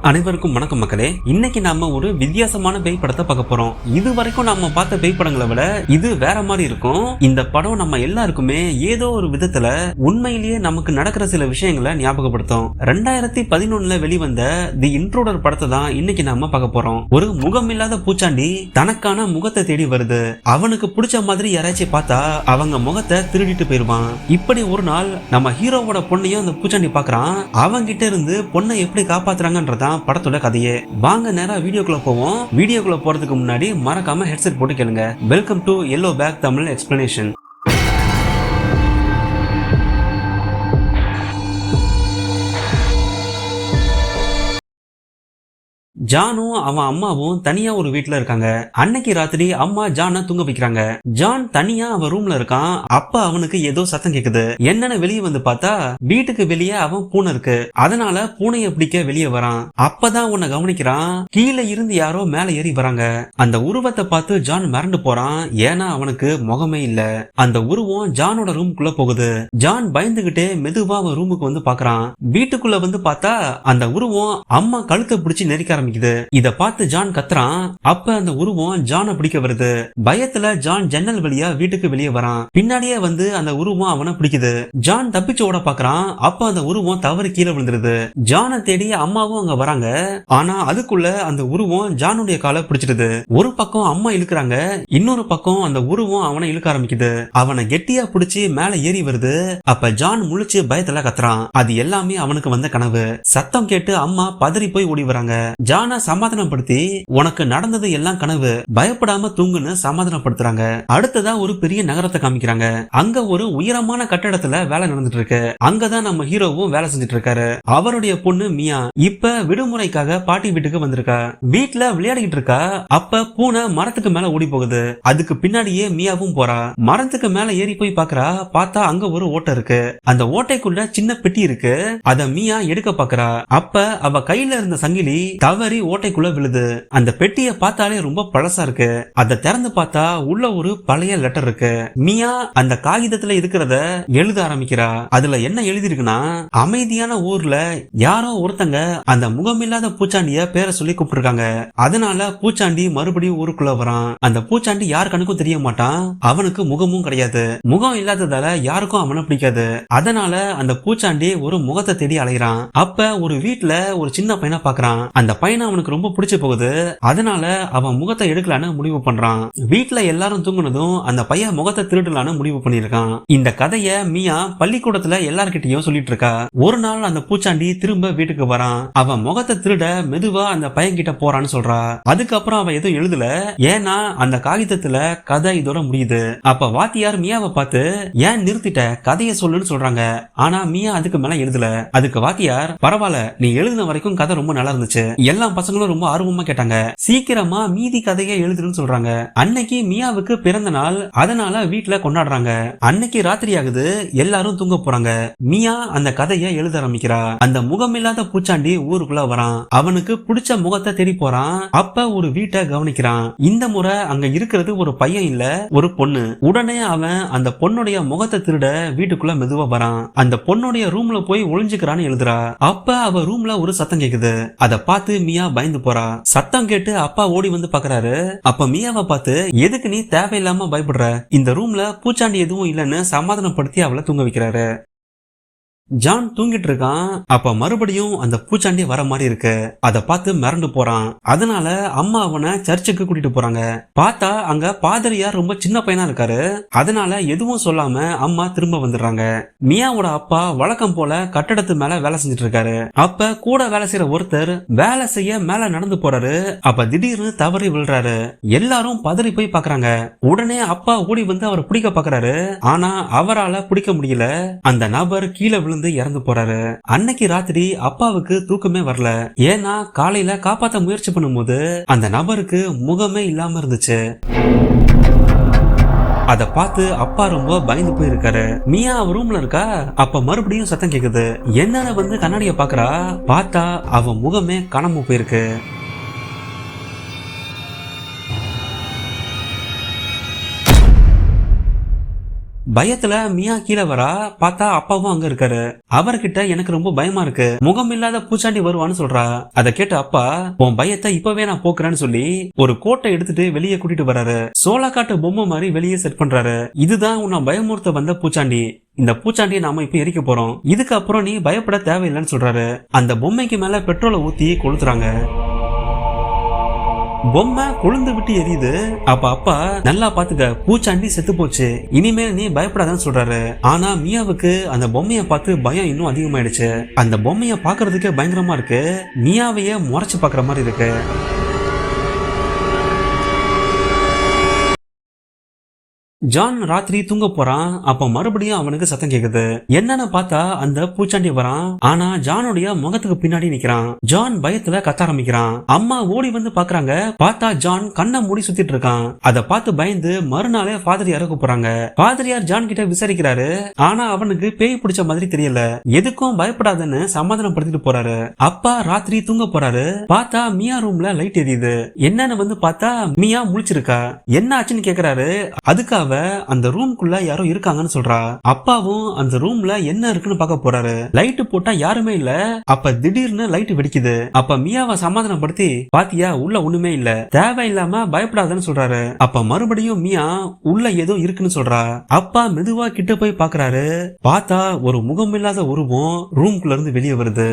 அனைவருக்கும் வணக்கம் மக்களே. இன்னைக்கு நாம ஒரு வித்தியாசமான பேய் படத்தை பார்க்க போறோம். இது வரைக்கும் நாம பார்த்த பேய் படங்களை விட இது வேற மாதிரி இருக்கும். இந்த படம் நம்ம எல்லாருக்குமே ஏதோ ஒரு விதத்துல உண்மையிலேயே நமக்கு நடக்கிற சில விஷயங்களை ஞாபகப்படுத்தும். 2011 வெளிவந்த தி இன்ட்ரூடர் படத்தை தான் இன்னைக்கு நாம பார்க்க போறோம். ஒரு முகமில்லாத பூச்சாண்டி தனக்கான முகத்தை தேடி வருது. அவனுக்கு பிடிச்ச மாதிரி யாராச்சும் பார்த்தா அவங்க முகத்தை திருடிட்டு போயிருவான். இப்படி ஒரு நாள் நம்ம ஹீரோவோட பொண்ணையும் அந்த பூச்சாண்டி பாக்குறான். அவங்க கிட்ட இருந்து பொண்ணை எப்படி காப்பாத்துறாங்கன்றத படத்தோட கதையே. வாங்க நேரா வீடியோக்குள்ள போவோம். வீடியோக்குள்ள போறதுக்கு முன்னாடி மறக்காம ஹெட்செட் போட்டு கேளுங்க. Welcome to yellow pack Tamil explanation. ஜானும் அவன் அம்மாவும் தனியா ஒரு வீட்டுல இருக்காங்க. அன்னைக்கு ராத்திரி அம்மா ஜான தூங்க வைக்கிறாங்க. ஜான் தனியா அவன் ரூம்ல இருக்கான். அப்ப அவனுக்கு ஏதோ சத்தம் கேக்குது. என்னன்னு வெளியே வந்து பார்த்தா வீட்டுக்கு வெளியே அவன் பூனை இருக்கு. அதனால பூனையை பிடிக்க வெளியே வரான். அப்பதான் உன்னை கவனிக்கிறான். கீழே இருந்து யாரோ மேல ஏறி வராங்க. அந்த உருவத்தை பார்த்து ஜான் மிரண்டு போறான். ஏன்னா அவனுக்கு முகமே இல்ல. அந்த உருவம் ஜானோட ரூமுக்குள்ள போகுது. ஜான் பயந்துகிட்டே மெதுவா அவன் ரூமுக்கு வந்து பாக்குறான். வீட்டுக்குள்ள வந்து பார்த்தா அந்த உருவம் அம்மா கழுத்தை பிடிச்சி நெரிக்க ஆரம்பிக்குது. இத பார்த்து ஜான் கத்துறான். அப்ப அந்த உருவம் ஜானை பிடிக்க வருது. பயத்துல ஜான் ஜன்னல் வழியா வீட்டுக்கு வெளியே வரான். பின்னாடியே வந்து அந்த உருவம் அவனை பிடிக்குது. ஜான் தப்பிச்சு ஓட பாக்குறான். அப்ப அந்த உருவம் தவறி கீழே விழுந்துருது. ஜானை தேடி அம்மாவும் அங்க வராங்க. ஆனா அதுக்குள்ள அந்த உருவம் ஜானுடைய காலை பிடிச்சிடுது. ஒரு பக்கம் அம்மா இழுக்கிறாங்க, இன்னொரு பக்கம் அந்த உருவம் அவனை இழுக்க ஆரம்பிக்குது. அவனை கெட்டியா பிடிச்சி மேல ஏறி வருது. அப்ப ஜான் முழிச்சு பயத்துல கத்துறான். அது எல்லாமே அவனுக்கு வந்த கனவு. சத்தம் கேட்டு அம்மா பதறி போய் ஓடி வராங்க. ஜான சமாதானப்படுத்தி உனக்கு நடந்தது எல்லாம் கனவு, பயப்படாம தூங்குன்னு சமாதானப்படுத்துறாங்க. அடுத்ததா ஒரு பெரிய நகரத்தை காமிக்கிறாங்க. அங்க ஒரு உயரமான கட்டடத்துல வேலை நடந்துட்டு இருக்கு. அங்கதான் நம்ம ஹீரோவும் வேலை செஞ்சுட்டு இருக்காரு. அவருடைய பொண்ணு மியா இப்ப விடுமுறைக்காக பாட்டி வீட்டுக்கு வந்திருக்கா. வீட்டுல விளையாடிக்கிட்டு இருக்கா. அப்ப பூனை மரத்துக்கு மேல ஓடி போகுது. அதுக்கு பின்னாடியே மியாவும் போறா. மரத்துக்கு மேல ஏறி போய் பாக்குறா. பார்த்தா அங்க ஒரு ஓட்டை இருக்கு. அந்த ஓட்டைக்குள்ள சின்ன பெட்டி இருக்கு. அத மியா எடுக்க பாக்குறா. அப்ப அவ கையில இருந்த சங்கிலி தவறி ஓட்டைக்குள்ள விழுது. அந்த பெட்டியை பார்த்தாலே ரொம்ப பழசா இருக்கு. அதை திறந்து பார்த்தா உள்ள ஒரு பழைய லெட்டர் இருக்கு. மியா அந்த காகிதத்துல இருக்கிறத எழுத ஆரம்பிக்கிறா. அதுல என்ன எழுதி இருக்குன்னா, அமைதியான ஊர்ல யாரோ ஒருத்தங்க அந்த முகமில்லாத பூச்சாண்டிய பேரை சொல்லி கூப்பிட்டுருக்காங்க. அதனால பூச்சாண்டி மறுபடியும் ஊருக்குள்ள வரான். அந்த பூச்சாண்டி யார் கணக்கும் தெரிய மாட்டான். அவனுக்கு முகமும் கிடையாது. முகம் இல்லாததால யாருக்கும் அவனை பிடிக்காது. அதனால அந்த பூச்சாண்டி ஒரு முகத்தை தேடி அலைகிறான். அப்ப ஒரு வீட்டுல ஒரு சின்ன பையனை பாக்குறான். அந்த பையனை அவனுக்கு ரொம்ப பிடிச்சு போகுது. அதனால அவன் முகத்தை எடுக்கலான்னு முடிவு பண்றான். வீட்டுல எல்லாரும் தூங்குனதும் அந்த பையன் முகத்தை திருடலான்னு முடிவு பண்ணிருக்கான். இந்த கதைய மியா பள்ளிக்கூடத்துல எல்லார்கிட்டயும் சொல்லிட்டு இருக்கா. ஒரு நாள் அந்த பூச்சாண்டி திரும்ப வீட்டுக்கு வரான். அவன் முகத்தை திருட மெதுவா அந்த பையன் கிட்ட போறான்னு சொல்றா. அதுக்கப்புறம் அவன் எதுவும் எழுதல. ஏன்னா அந்த காகிதத்துல கதை இதோட முடியுது. அப்ப வாத்தியார் மியாவை பார்த்து ஏன் நிறுத்திட்ட, கதையை சொல்லுன்னு சொல்றாங்க. ஆனா மியா அதுக்கு மேல எழுதல. அதுக்கு வாத்தியார், பரவாயில்ல, நீ எழுதின வரைக்கும் கதை ரொம்ப நல்லா இருந்துச்சு, எல்லா பசங்களும் ரொம்ப ஆர்வமா கேட்டாங்க, சீக்கிரமா மீதி கதையை எழுதுன்னு சொல்றாங்க. அன்னைக்கு மியாவுக்கு பிறந்த நாள். அதனால வீட்டுல கொண்டாடுறாங்க. அன்னைக்கு ராத்திரி ஆகுது. எல்லாரும் தூங்க போறாங்க. மியா அந்த கதையை எழுத ஆரம்பிக்கிறா. அந்த முகமில்லாத பூச்சாண்டி ஊருக்குள்ள வரான். அவனுக்கு பிடிச்ச முகத்தை தேடி போறான். அப்ப ஒரு வீட்டை கவனிக்கிறான். இந்த முறை அங்க இருக்கிறது ஒரு பையன் இல்ல, ஒரு பொண்ணு. உடனே அவன் அந்த பொண்ணுடைய முகத்தை திருட வீட்டுக்குள்ள மெதுவா வரான். அந்த பொண்ணுடைய ரூம்ல போய் ஒளிஞ்சுக்கிறான்னு எழுதுறா. அப்ப அவ ரூம்ல ஒரு சத்தம் கேக்குது. அதை பார்த்து மியா பயந்து போறா. சத்தம் கேட்டு அப்பா ஓடி வந்து பாக்குறாரு. அப்ப மியாவை பார்த்து, எதுக்கு நீ தேவையில்லாம பயப்படுற, இந்த ரூம்ல பூச்சாண்டி எதுவும் இல்லன்னு சமாதானப்படுத்தி அவளை தூங்க வைக்கிறாரு. ஜான் தூங்கிட்டு இருக்கான். அப்ப மறுபடியும் அந்த பூச்சாண்டி வர மாதிரி இருக்கு. அதை பார்த்து மிரண்டு போறான். அதனால அம்மா அவனை சர்ச்சுக்கு கூட்டிட்டு போறாங்க. பார்த்தா அங்க பாதிரியார் ரொம்ப சின்ன பையனா இருக்காரு. அதனால எதுவும் சொல்லாம அம்மா திரும்ப வந்துடுறாங்க. மியாவோட அப்பா வழக்கம் போல கட்டடத்து மேல வேலை செஞ்சுட்டு இருக்காரு. அப்ப கூட வேலை செய்யற ஒருத்தர் வேலை செய்ய மேல நடந்து போறாரு. அப்ப திடீர்னு தவறி விழுறாரு. எல்லாரும் பதறி போய் பாக்குறாங்க. உடனே அப்பா ஓடி வந்து அவரை பிடிக்க பாக்குறாரு. ஆனா அவரால பிடிக்க முடியல. அந்த நபர் கீழே விழுந்து இறந்து போறாரு. அன்னைக்கு ராத்திரி அப்பாவுக்கு தூக்கமே வரல. ஏன்னா காலையில காப்பாத்த முயற்சி பண்ணும்போது அந்த நபருக்கு முகமே இல்லாம இருந்துச்சு. அத பார்த்து அப்பா ரொம்ப பயந்து போயிருக்காரு. மியா ரூம்ல இருக்கா. அப்ப மறுபடியும் சத்தம் கேக்குது. என்னன்னு வந்து கண்ணாடிய பாக்குறா. பார்த்தா அவ முகமே காணாம போயிருக்கு. பயத்துல மியா கீழே வரா, பார்த்தா அப்பாவும் அங்க இருக்காரு. அவர்கிட்ட எனக்கு ரொம்ப பயமா இருக்கு, முகம் இல்லாத பூச்சாண்டி வருவான்னு சொல்றா. அதை கேட்டு அப்பா, உன் பயத்தை இப்பவே நான் போக்குறேன்னு சொல்லி ஒரு கோட்டை எடுத்துட்டு வெளியே கூட்டிட்டு வராரு. சோளக்காட்டு பொம்மை மாதிரி வெளியே செட் பண்றாரு. இதுதான் உன்னை பயமுறுத்த வந்த பூச்சாண்டி, இந்த பூச்சாண்டியை நாம இப்ப எரிக்க போறோம், இதுக்கு அப்புறம் நீ பயப்பட தேவையில்லைன்னு சொல்றாரு. அந்த பொம்மைக்கு மேல பெட்ரோலை ஊத்தி கொளுத்துறாங்க. பொம்மை கொழுந்து விட்டு எரியுது. அப்பா நல்லா பாத்துக்க, பூச்சாண்டி செத்து போச்சு, இனிமேல் நீ பயப்படாதான்னு சொல்றாரு. ஆனா மியாவுக்கு அந்த பொம்மைய பார்த்து பயம் இன்னும் அதிகமாயிடுச்சு. அந்த பொம்மைய பாக்குறதுக்கே பயங்கரமா இருக்கு, மியாவையே முறைச்சு பாக்குற மாதிரி இருக்கு. ஜான் ராத்திரி தூங்க போறான். அப்ப மறுபடியும் அவனுக்கு சத்தம் கேக்குது. என்னன்னு பார்த்தா அந்த பூச்சாண்டி வரான். ஆனா ஜானுடைய முகத்துக்கு பின்னாடி நிக்கிறான். ஜான் பயத்துல கத்த ஆரம்பிக்கிறான். அம்மா ஓடி வந்து பாக்குறாங்க. பார்த்தா ஜான் கண்ணை மூடி சுத்திட்டு இருக்கான். அதை பார்த்து பயந்து மறுநாளே ஃபாதரியார கூப்பிடுறாங்க. ஃபாதரியார் ஜான் கிட்ட விசாரிக்கிறாரு. ஆனா அவனுக்கு பேய் பிடிச்ச மாதிரி தெரியல. எதுக்கும் பயப்படாதுன்னு சமாதானப்படுத்திட்டு போறாரு. அப்பா ராத்திரி தூங்க போறாரு. பார்த்தா மியா ரூம்ல லைட் எரியுது. என்னன்னு வந்து பார்த்தா மியா முழிச்சிருக்கா. என்ன ஆச்சுன்னு கேக்குறாரு. அதுக்காக அந்த ரூம்குள்ள யாரோ இருக்காங்கன்னு சொல்றா. அப்பாவும் அந்த ரூம்ல என்ன இருக்குன்னு பார்க்க போறாரு. லைட் போட்டா யாருமே இல்ல. அப்ப திடீர்னு லைட் வெடிக்குது. அப்ப மியாவை சமாதானப்படுத்தி, பாத்தியா உள்ள ஒண்ணுமே இல்ல, தேவையில்லாம பயப்படாதன்னு சொல்றாரு. அப்ப மறுபடியும் மியா உள்ள ஏதோ இருக்குன்னு சொல்றா. அப்பா மெதுவா கிட்ட போய் பாக்குறாரு. பார்த்தா ஒரு முகமில்லாத உருவம் ரூம்குள்ள இருந்து வெளியே வருது.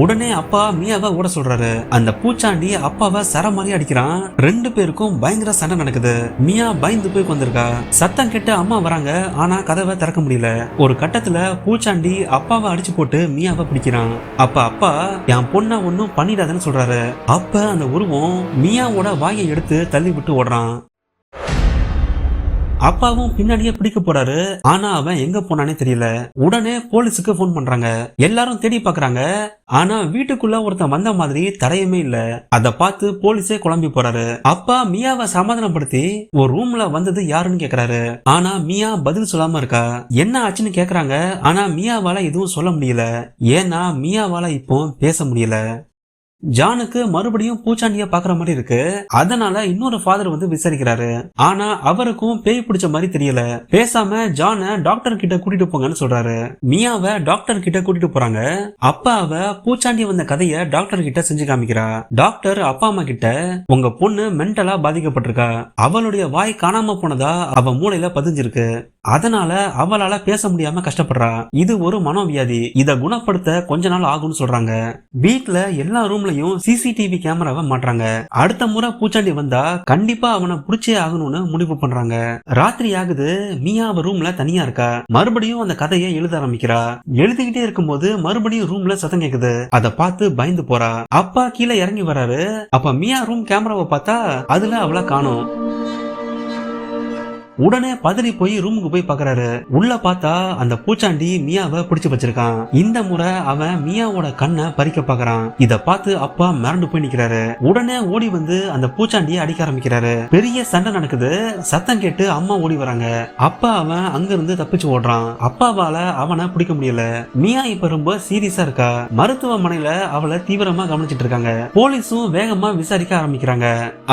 உடனே அப்பா மியாவை ஓட சொல்றாரு. அந்த பூச்சாண்டி அப்பாவை சர மாதிரி அடிக்கிறான். ரெண்டு பேருக்கும் பயங்கர சண்டை நடக்குது. மியா பயந்து போய் வந்திருக்கா. சத்தம் கேட்டு அம்மா வராங்க. ஆனா கதவை திறக்க முடியல. ஒரு கட்டத்துல பூச்சாண்டி அப்பாவை அடிச்சு போட்டு மியாவை பிடிக்கிறான். அப்பா என் பொண்ண ஒன்னும் பண்ணிடாதன்னு சொல்றாரு. அப்ப அந்த உருவம் மியாவோட வாயை எடுத்து தள்ளி விட்டு ஓடுறான். அப்பாவும் பின்னாடியே பிடிக்க போறாரு. ஆனா அவன் எங்க போனானே தெரியல. உடனே போலீஸுக்கு போன் பண்றாங்க. எல்லாரும் தேடி பாக்குறாங்க. ஆனா வீட்டுக்குள்ள ஒருத்தன் வந்த மாதிரி தடையுமே இல்ல. அத பார்த்து போலீஸே குழம்பி போறாரு. அப்பா மியாவை சமாதானப்படுத்தி ஒரு ரூம்ல வந்தது யாருன்னு கேக்குறாரு. ஆனா மியா பதில் சொல்லாம இருக்கா. என்ன ஆச்சுன்னு கேக்குறாங்க. ஆனா மியாவால எதுவும் சொல்ல முடியல. ஏன்னா மியாவால இப்போ பேச முடியல. ஜானுக்கு மறுபடியும் பூச்சாண்டிய பாக்குற மாதிரி இருக்கு. அதனால இன்னொரு ஃபாதர் வந்து விசாரிக்கிறாரு. ஆனா அவருக்கும் பேய் பிடிச்ச மாதிரி தெரியல. பேசாம ஜான டாக்டர் கிட்ட கூட்டிட்டு போங்கன்னு சொல்றாரு. மியாவை டாக்டர் கிட்ட கூட்டிட்டு போறாங்க. அப்பா அவ பூச்சாண்டி வந்த கதைய டாக்டர் கிட்ட செஞ்சு காமிக்கிறா. டாக்டர் அப்பா அம்மா கிட்ட, உங்க பொண்ணு மென்டலா பாதிக்கப்பட்டிருக்கா, அவளுடைய வாய் காணாம போனதா அவ மூளையில பதிஞ்சிருக்கு, அதனால அவளால பேச முடியாம கஷ்டப்படுறா, இது ஒரு மனோவியாதி, இத குணப்படுத்த கொஞ்ச நாள் ஆகும்னு சொல்றாங்க. வீட்ல எல்லா ரூம்லயும் சிசிடிவி கேமராவை மாட்டுறாங்க. அடுத்த முறை பூச்சாண்டி வந்தா கண்டிப்பா அவனை புடிச்சே ஆகணும்னு முடிவு பண்றாங்க. ராத்திரி ஆகுது. மியா அவ ரூம்ல தனியா இருக்கா. மறுபடியும் அந்த கதையை எழுத ஆரம்பிக்கிறா. எழுதிக்கிட்டே இருக்கும்போது மறுபடியும் ரூம்ல சத்தம் கேக்குது. அதை பார்த்து பயந்து போறா. அப்பா கீழே இறங்கி வராரு. அப்ப மியா ரூம் கேமராவை பார்த்தா அதுல அவளை காணோம். உடனே பதறி போய் ரூமுக்கு போய் பாக்குறாரு. உள்ள பார்த்தா அந்த பூச்சாண்டி மியாவை பிடிச்சு வச்சிருக்கான். இந்த முறை அவன் மியாவோட கண்ணை பறிக்க பாக்குறான். இத பார்த்து அப்பா மிரண்டு போய் நிக்கிறாரு. உடனே ஓடி வந்து அந்த பூச்சாண்டியை அடிக்க ஆரம்பிக்கிறாரு. பெரிய சண்டை நடக்குது. சத்தம் கேட்டு அம்மா ஓடி வராங்க. அப்பா அவன் அங்க இருந்து தப்பிச்சு ஓடுறான். அப்பாவால அவனை பிடிக்க முடியல. மியா இப்ப ரொம்ப சீரியஸா இருக்கா. மருத்துவமனையில அவளை தீவிரமா கவனிச்சிட்டு இருக்காங்க. போலீஸும் வேகமா விசாரிக்க ஆரம்பிக்கிறாங்க.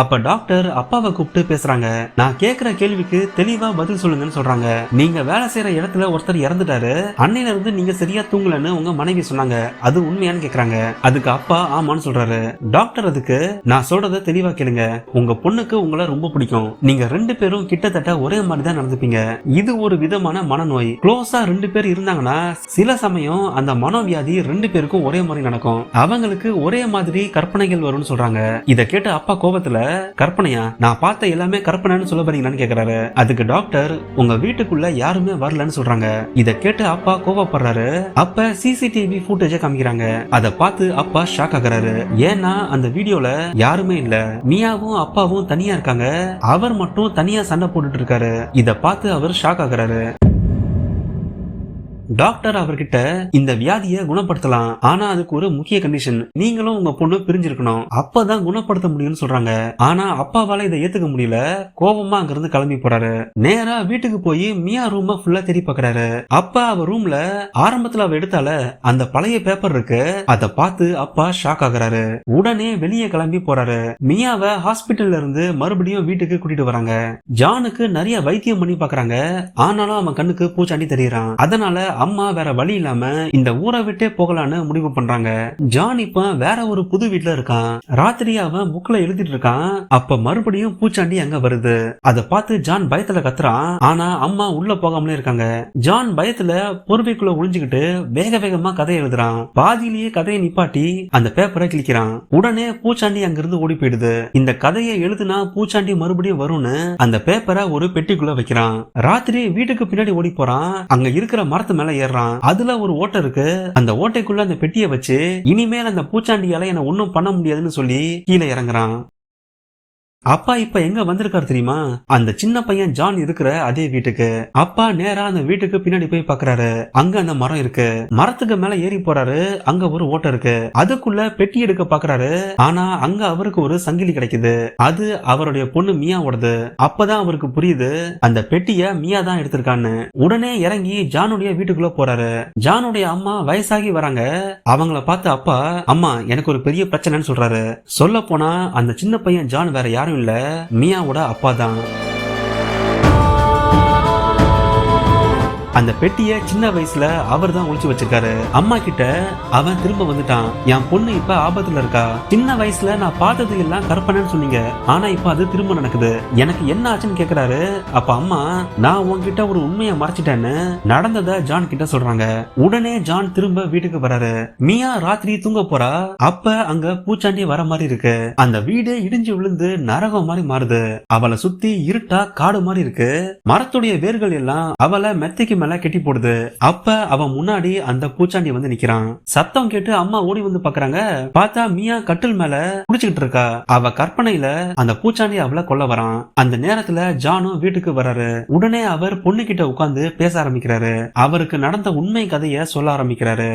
அப்ப டாக்டர் அப்பாவை கூப்பிட்டு பேசுறாங்க. நான் கேக்குற கேள்விக்கு தெளிவா பதில் சொல்லுங்கன்னு சொல்றாங்க. நீங்க வேலை செய்யற இடத்துல ஒருத்தர் இறந்துட்டாரு, அன்னையில இருந்து நீங்க சரியா தூங்கலன்னு உங்க மனைவி சொன்னாங்க, அது உண்மையான்னு கேக்குறாங்க. அதுக்கு அப்பா ஆமான்னு சொல்றாரு. டாக்டர் அதுக்கு, நான் சொல்றத தெளிவா கேளுங்க, உங்க பொண்ணுக்கு உங்களை ரொம்ப பிடிக்கும், நீங்க ரெண்டு பேரும் கிட்டத்தட்ட ஒரே மாதிரி தான் நடந்துப்பீங்க, இது ஒரு விதமான மனநோய், க்ளோஸா ரெண்டு பேர் இருந்தாங்கன்னா சில சமயம் அந்த மனோவியாதி ரெண்டு பேருக்கும் ஒரே மாதிரி நடக்கும், அவங்களுக்கு ஒரே மாதிரி கற்பனைகள் வரும்னு சொல்றாங்க. இத கேட்டு அப்பா கோபத்துல, கற்பனையா, நான் பார்த்த எல்லாமே கற்பனைன்னு சொல்ல போறீங்களான்னு கேக்குறாரு. அதுக்கு டாக்டர், உங்க வீட்டுக்குள்ள யாருமே வரலன்னு சொல்றாங்க. இத கேட்டு அப்பா கோபப்படுறாரு. அப்ப சிசிடிவி ஃபுட்டேஜ் காமிக்கிறாங்க. அத பார்த்து அப்பா ஷாக் ஆகுறாரு. ஏன்னா அந்த வீடியோல யாருமே இல்ல, மியாவும் அப்பாவும் தனியா இருக்காங்க, அவர் மட்டும் தனியா சண்டை போட்டுட்டு இருக்காரு. இத பார்த்து அவர் ஷாக் ஆகுறாரு. டாக்டர் அவர்கிட்ட இந்த வியாதியை குணப்படுத்தலாம், ஆனா அதுக்கு ஒரு முக்கிய கண்டிஷன், நீங்களும் உங்க பொண்ணு பிரிஞ்சிருக்கணும், அப்பதான் குணப்படுத்த முடியும்னு சொல்றாங்க. ஆனா அப்பாவால இதை ஏத்துக்க முடியல. கோபமா அங்கிருந்து கிளம்பி போறாரு. நேரா வீட்டுக்கு போய் மியா ரூம் ஃபுல்லா தேடி பாக்குறாரு. அப்ப அவ ரூம்ல ஆரம்பத்துல அவ எடுத்தால அந்த பழைய பேப்பர் இருக்கு. அதை பார்த்து அப்பா ஷாக் ஆகுறாரு. உடனே வெளியே கிளம்பி போறாரு. மியாவை ஹாஸ்பிட்டல்ல இருந்து மறுபடியும் வீட்டுக்கு கூட்டிட்டு வராங்க. ஜானுக்கு நிறைய வைத்தியம் பண்ணி பாக்குறாங்க. ஆனாலும் அவன் கண்ணுக்கு பூச்சாண்டி தெரியறான். அதனால அம்மா வேற வழி இல்லாம இந்த ஊரை விட்டே போகலான்னு முடிவு பண்றாங்க. ஜான் இப்ப வேற ஒரு புது வீட்டுல இருக்கான். ராத்திரி அவன் புக்ல எழுதிட்டு இருக்கான். அப்ப மறுபடியும் பூச்சாண்டி அங்க வருது. அதை பார்த்து ஜான் பயத்துல கத்துறான். ஆனா அம்மா உள்ள போகாமலே இருக்காங்க. ஜான் பயத்துல பொறுமைக்குள்ள ஒளிஞ்சுக்கிட்டு வேக வேகமா கதை எழுதுறான். பாதியிலேயே கதையை நிப்பாட்டி அந்த பேப்பரை கிழிக்கிறான். உடனே பூச்சாண்டி அங்கிருந்து ஓடி போயிடுது. இந்த கதையை எழுதுனா பூச்சாண்டி மறுபடியும் வரும்னு அந்த பேப்பரை ஒரு பெட்டிக்குள்ள வைக்கிறான். ராத்திரி வீட்டுக்கு பின்னாடி ஓடி போறான். அங்க இருக்கிற மரத்து மேல ஏறான். அதுல ஒரு ஓட்டை இருக்கு. அந்த ஓட்டைக்குள்ள அந்த பெட்டியை வச்சு இனிமேல் அந்த பூச்சாண்டியால என்ன ஒண்ணும் பண்ண முடியாதுன்னு சொல்லி கீழே இறங்குறான். அப்பா இப்ப எங்க வந்திருக்காரு தெரியுமா? அந்த சின்ன பையன் ஜான் இருக்கிற அதே வீட்டுக்கு. அப்பா நேரா அந்த வீட்டுக்கு பின்னாடி போய் பாக்குறாரு. அங்க அந்த மரம் இருக்கு. மரத்துக்கு மேல ஏறி போறாரு. அங்க ஒரு ஓட்டை இருக்கு. அதுக்குள்ள பெட்டி எடுக்க பாக்குறாரு. ஆனா அங்க அவருக்கு ஒரு சங்கிலி கிடைக்குது. அது அவருடைய பொண்ணு மியாவோடது. அப்பதான் அவருக்கு புரியுது அந்த பெட்டிய மியா தான் எடுத்திருக்கான்னு. உடனே இறங்கி ஜானுடைய வீட்டுக்குள்ள போறாரு. ஜானுடைய அம்மா வயசாகி வராங்க. அவங்கள பார்த்து அப்பா, அம்மா எனக்கு ஒரு பெரிய பிரச்சனைன்னு சொல்றாரு. சொல்ல போனா அந்த சின்ன பையன் ஜான் வேற யாரும் இல்ல, மியாவோட அப்பா தான். அந்த பெட்டிய சின்ன வயசுல அவர் தான் ஒளிச்சு வச்சிருக்காரு. அம்மா கிட்ட அவன் திரும்ப வந்துட்டான். என் பொண்ணு இப்ப ஆபத்துல இருக்கா. சின்ன வயசுல நான் பார்த்தது எல்லாம் கற்பனைன்னு சொன்னீங்க, ஆனா இப்ப அது திரும்ப நடக்குது. எனக்கு என்ன ஆச்சுன்னு கேக்குறாரு. அப்ப அம்மா, நான் உன்கிட்ட ஒரு உண்மையை மறைச்சிட்டேன்னு நடந்தத ஜான் கிட்ட சொல்றாங்க. உடனே ஜான் திரும்ப வீட்டுக்கு வராரு. மியா ராத்திரி தூங்க போறா. அப்ப அங்க பூச்சாண்டி வர மாதிரி இருக்கு. அந்த வீடு இடிஞ்சு விழுந்து நரகம் மாதிரி மாறுது. அவளை சுத்தி இருட்டா காடு மாதிரி இருக்கு. மரத்துடைய வேர்கள் எல்லாம் அவளை மெத்தைக்கு மேல கெட்டி போடுது. அப்ப அவன் முன்னாடி அந்த பூச்சாண்டி வந்து நிக்கிறான். சத்தம் கேட்டு அம்மா ஓடி வந்து பாக்குறாங்க. பார்த்தா மியா கட்டில் மேல குடிச்சுக்கிட்டு இருக்கா. அவ கற்பனையில அந்த பூச்சாண்டி அவளை கொல்ல வரான். அந்த நேரத்துல ஜானும் வீட்டுக்கு வராரு. உடனே அவர் பொண்ணு கிட்ட உட்கார்ந்து பேச ஆரம்பிக்கிறாரு. அவருக்கு நடந்த உண்மை கதைய சொல்ல ஆரம்பிக்கிறாரு.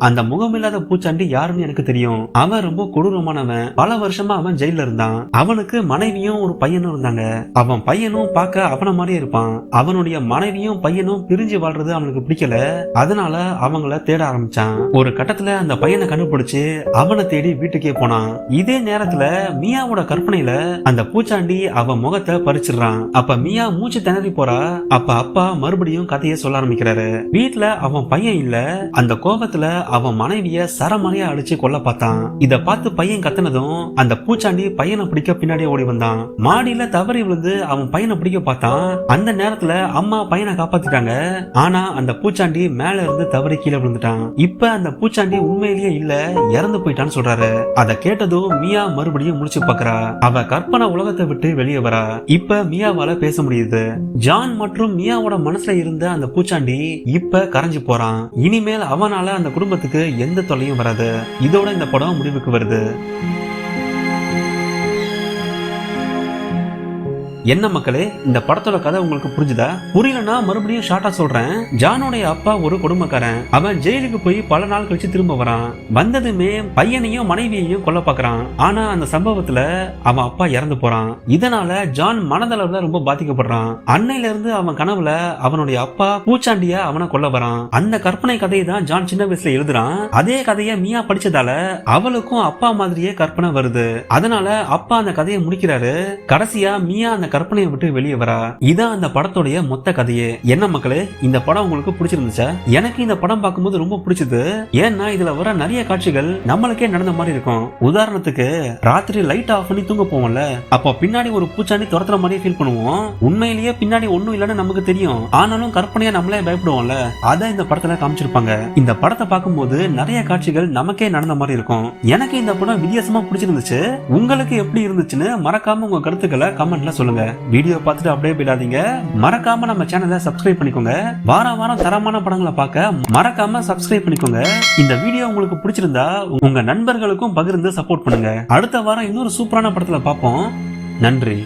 அந்த முகமில்லாத பூச்சாண்டி யாருன்னு எனக்கு தெரியும். அவன் ரொம்ப கொடூரமானவன். பல வருஷமா அவன் ஜெயில இருந்தான். அவனுக்கு மனைவியும் ஒரு பையனும் இருந்தாங்க. அவன் பையனும் பார்க்க அவன மாதிரியே இருப்பான். அவனுடைய மனைவியும் பையனும் பிரிஞ்சு வாழ்றது அவனுக்கு பிடிக்கல. அதனால அவங்கள தேட ஆரம்பிச்சான். ஒரு கட்டத்துல அந்த பையனை கண்டுபிடிச்சு அவனை தேடி வீட்டுக்கே போனான். இதே நேரத்துல மியாவோட கற்பனையில அந்த பூச்சாண்டி அவன் முகத்தை பறிச்சிடுறான். அப்ப மியா மூச்சு திணறி போறா. அப்ப அப்பா மறுபடியும் கதையை சொல்ல ஆரம்பிக்கிறாரு. வீட்டுல அவன் பையன் இல்ல. அந்த கோபத்துல அவன் மனைவிய சரமாரியா அடிச்சு கொல்ல பார்த்தான். இத பார்த்து பையன் கத்துனதும் அந்த பூச்சாண்டி பையனை பிடிக்க பின்னாடியே ஓடி வந்தான். மாடியில தவறி விழுந்து அவன் பையனை பிடிக்க பார்த்தான். அந்த நேரத்துல அம்மா பையனை காப்பாத்திட்டாங்க. ஆனா அந்த பூச்சாண்டி மேல இருந்து தவறி கீழே விழுந்துட்டான். இப்ப அந்த பூச்சாண்டி உண்மையிலேயே இல்ல, இறந்து போயிட்டான்னு சொல்றாரு. அதை கேட்டதும் மியா மறுபடியும் முடிச்சு பாக்குறா. அவ கற்பனை உலகத்தை விட்டு வெளியே வரா. இப்ப மியாவால பேச முடியுது. ஜான் மற்றும் மியாவோட மனசுல இருந்த அந்த பூச்சாண்டி இப்ப கரைஞ்சு போறான். இனிமேல் அவனால அந்த குடும்பத்துக்கு எந்த தொல்லையும் வராது. இதோட இந்த படம் முடிவுக்கு வருது. என்ன மக்களே, இந்த படத்தோட கதை உங்களுக்கு புரிஞ்சுதா? புரியலன்னா மறுபடியும் ஷார்ட்டா சொல்றேன். ஜானோடைய அப்பா ஒரு குடும்பக்காரன். அவன் ஜெயிலுக்கு போய் பல நாள் கழிச்சு திரும்ப வரான். வந்ததுமே பையனையும் மனைவியையும் கொல்ல பாக்குறான். ஆனா அந்த சம்பவத்துல அவன் அப்பா இறந்து போறான். இதனால ஜான் மனதளவுல ரொம்ப பாதிக்கப்படுறான். அன்னையில இருந்து அவன் கனவுல அவனுடைய அப்பா பூச்சாண்டிய அவனை கொல்ல வரான். அந்த கற்பனை கதையை தான் ஜான் சின்ன வயசுல எழுதுறான். அதே கதையை மியா படிச்சதால அவளுக்கும் அப்பா மாதிரியே கற்பனை வருது. அதனால அப்பா அந்த கதையை முடிக்கிறாரு. கடைசியா மியா அந்த கற்பனையை விட்டு வெளியே வரா. இதான் அந்த படத்தோடைய மொத்த கதையே. என்ன மக்களே, இந்த படம் உங்களுக்கு பிடிச்சிருந்துச்சா? எனக்கு இந்த படம் பார்க்கும்போது ரொம்ப பிடிச்சது. ஏன்னா இதுல வர நிறைய காட்சிகள் நம்மளுக்கே நடந்த மாதிரி இருக்கும். உதாரணத்துக்கு ராத்திரி லைட் ஆஃப் பண்ணி தூங்க போவோம்ல, அப்போ பின்னாடி ஒரு பூச்சாண்டி துரத்துற மாதிரி ஃபீல் பண்ணுவோம். உண்மையிலேயே பின்னாடி ஒண்ணும் இல்லைன்னு நமக்கு தெரியும். ஆனாலும் கற்பனையா நம்மளே பயப்படுவோம்ல, அதான் இந்த படத்துல காமிச்சிருப்பாங்க. இந்த படத்தை பார்க்கும்போது நிறைய காட்சிகள் நமக்கே நடந்த மாதிரி இருக்கும். எனக்கு இந்த படம் வித்தியாசமா பிடிச்சிருந்துச்சு. உங்களுக்கு எப்படி இருந்துச்சுன்னு மறக்காம உங்க கருத்துக்களை கமெண்ட்ல சொல்லுங்க. வீடியோ பார்த்துட்டு அப்படியே போயிடாதீங்க. மறக்காம நம்ம சேனலை சப்ஸ்கிரைப் பண்ணிக்கோங்க. வாரம் தரமான படங்களை பார்க்க மறக்காம சப்ஸ்கிரைப் பண்ணிக்கோங்க. இந்த வீடியோ உங்களுக்கு பிடிச்சிருந்தா உங்க நண்பர்களுக்கும் பகிர்ந்து சப்போர்ட் பண்ணுங்க. அடுத்த வாரம் இன்னொரு சூப்பரான படத்துல பார்ப்போம். நன்றி.